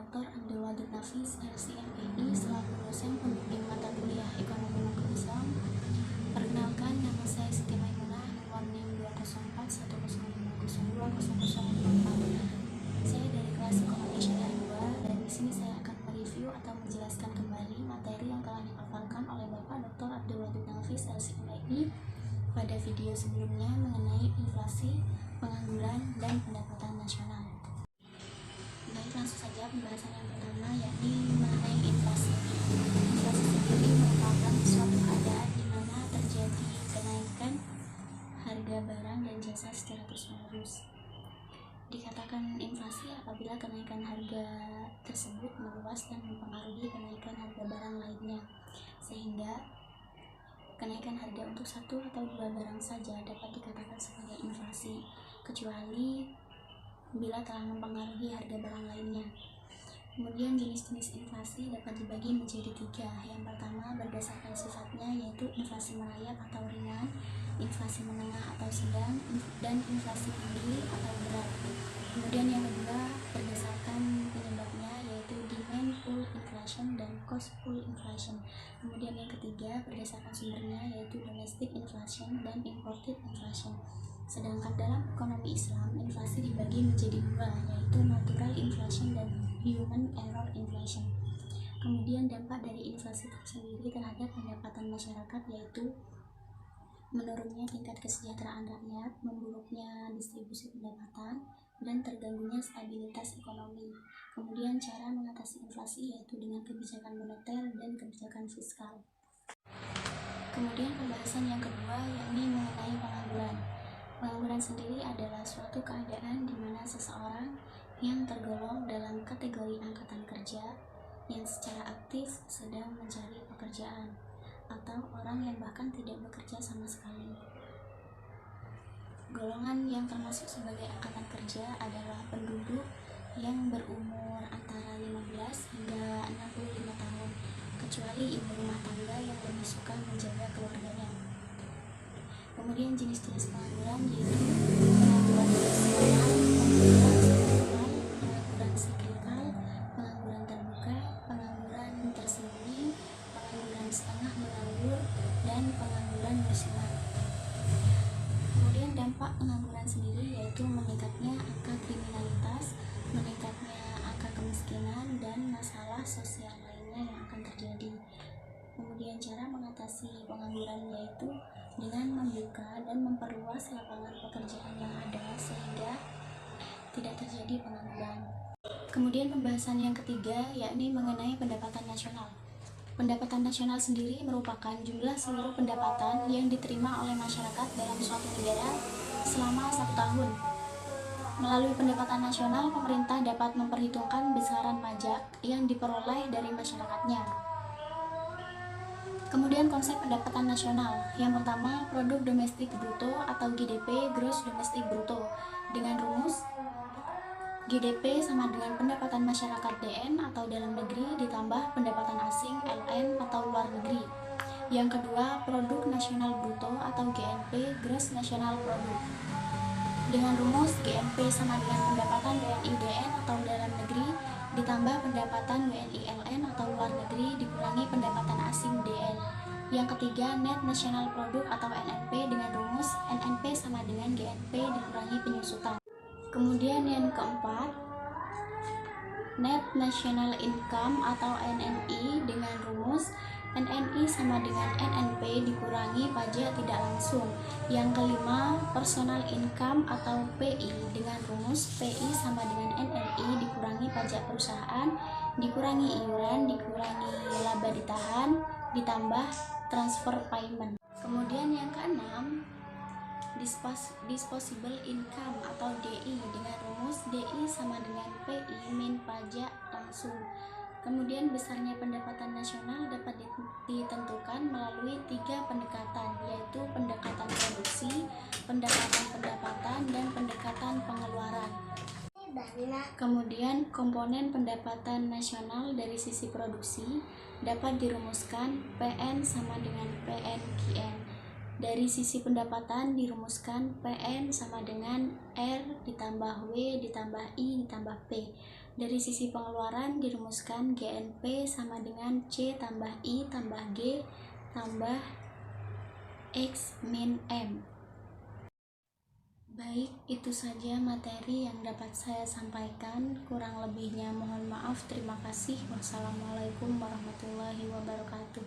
Dr. Abdul Wadud Nafis, LCMPI, selaku dosen pembimbing mata kuliah Ekonomi Makro Islam. Perkenalkan, nama saya Siti Maimunah, nomor NIM 20415020044. Saya dari kelas Ekonomi Syariah 2, dan di sini saya akan mereview atau menjelaskan kembali materi yang telah dipaparkan oleh Bapak Dr. Abdul Wadud Nafis, LCMPI pada video sebelumnya mengenai inflasi, pengangguran, dan pendapatan nasional. Baik, langsung saja pembahasan yang pertama, yakni mengenai inflasi. Inflasi sendiri merupakan suatu keadaan di mana terjadi kenaikan harga barang dan jasa secara terus-menerus. Dikatakan inflasi apabila kenaikan harga tersebut meluas dan mempengaruhi kenaikan harga barang lainnya, sehingga kenaikan harga untuk satu atau dua barang saja dapat dikatakan sebagai inflasi, kecuali bila telah mempengaruhi harga barang lainnya. Kemudian jenis-jenis inflasi dapat dibagi menjadi tiga. Yang pertama berdasarkan sifatnya, yaitu inflasi merayap atau ringan, inflasi menengah atau sedang, dan inflasi tinggi atau berat. Kemudian yang kedua berdasarkan penyebabnya, yaitu demand pull inflation dan cost pull inflation. Kemudian yang ketiga berdasarkan sumbernya, yaitu domestic inflation dan imported inflation. Sedangkan dalam ekonomi Islam, inflasi dibagi menjadi dua, yaitu natural inflation dan human error inflation. Kemudian dampak dari inflasi tersendiri terhadap pendapatan masyarakat, yaitu menurunnya tingkat kesejahteraan rakyat, memburuknya distribusi pendapatan, dan terganggunya stabilitas ekonomi. Kemudian cara mengatasi inflasi yaitu dengan kebijakan moneter dan kebijakan fiskal. Kemudian pembahasan yang kedua, yakni mengenai pengangguran. Pengangguran sendiri adalah suatu keadaan di mana seseorang yang tergolong dalam kategori angkatan kerja yang secara aktif sedang mencari pekerjaan, atau orang yang bahkan tidak bekerja sama sekali. Golongan yang termasuk sebagai angkatan kerja adalah penduduk yang berumur antara 15 hingga 65 tahun, kecuali ibu rumah tangga yang lebih suka menjaga keluarganya. Kemudian jenis-jenis pengangguran yaitu pengangguran seasonal, pengangguran struktural, pengangguran siklikal, pengangguran terbuka, pengangguran tersembunyi, pengangguran setengah menganggur, dan pengangguran musiman. Kemudian dampak pengangguran sendiri yaitu meningkatnya angka kriminalitas, meningkatnya angka kemiskinan, dan masalah sosial lainnya yang akan terjadi. Kemudian cara mengatasi pengangguran yaitu dengan membuka dan memperluas lapangan pekerjaan yang ada sehingga tidak terjadi pengangguran. Kemudian pembahasan yang ketiga, yakni mengenai pendapatan nasional. Pendapatan nasional sendiri merupakan jumlah seluruh pendapatan yang diterima oleh masyarakat dalam suatu negara selama 1 tahun. Melalui pendapatan nasional, pemerintah dapat memperhitungkan besaran pajak yang diperoleh dari masyarakatnya. Kemudian konsep pendapatan nasional. Yang pertama, produk domestik bruto atau GDP, gross domestic bruto, dengan rumus GDP sama dengan pendapatan masyarakat DN atau dalam negeri ditambah pendapatan asing LN atau luar negeri. Yang kedua, produk nasional bruto atau GNP, gross national product, dengan rumus GNP sama dengan pendapatan WNI DN atau dalam negeri ditambah pendapatan WNI LN atau luar negeri dikurangi pendapatan asing DN. Yang ketiga, net national product atau NNP, dengan rumus NNP sama dengan GNP dikurangi penyusutan. Kemudian yang keempat, net national income atau NNI, dengan rumus NNI sama dengan NNP dikurangi pajak tidak langsung. Yang kelima, personal income atau PI, dengan rumus PI sama dengan NNI dikurangi pajak perusahaan, dikurangi iuran, dikurangi laba ditahan, ditambah transfer payment. Kemudian yang keenam, disposable income atau DI, dengan rumus DI sama dengan PI min pajak langsung. Kemudian besarnya pendapatan nasional dapat ditentukan melalui 3 pendekatan, yaitu pendekatan produksi, pendekatan pendapatan, dan pendekatan pengeluaran. Kemudian komponen pendapatan nasional dari sisi produksi dapat dirumuskan PN sama dengan PNQN. Dari sisi pendapatan dirumuskan PN sama dengan R ditambah W ditambah I ditambah P. Dari sisi pengeluaran dirumuskan GNP sama dengan C tambah I tambah G tambah X min M. Baik, itu saja materi yang dapat saya sampaikan. Kurang lebihnya mohon maaf. Terima kasih. Wassalamualaikum warahmatullahi wabarakatuh.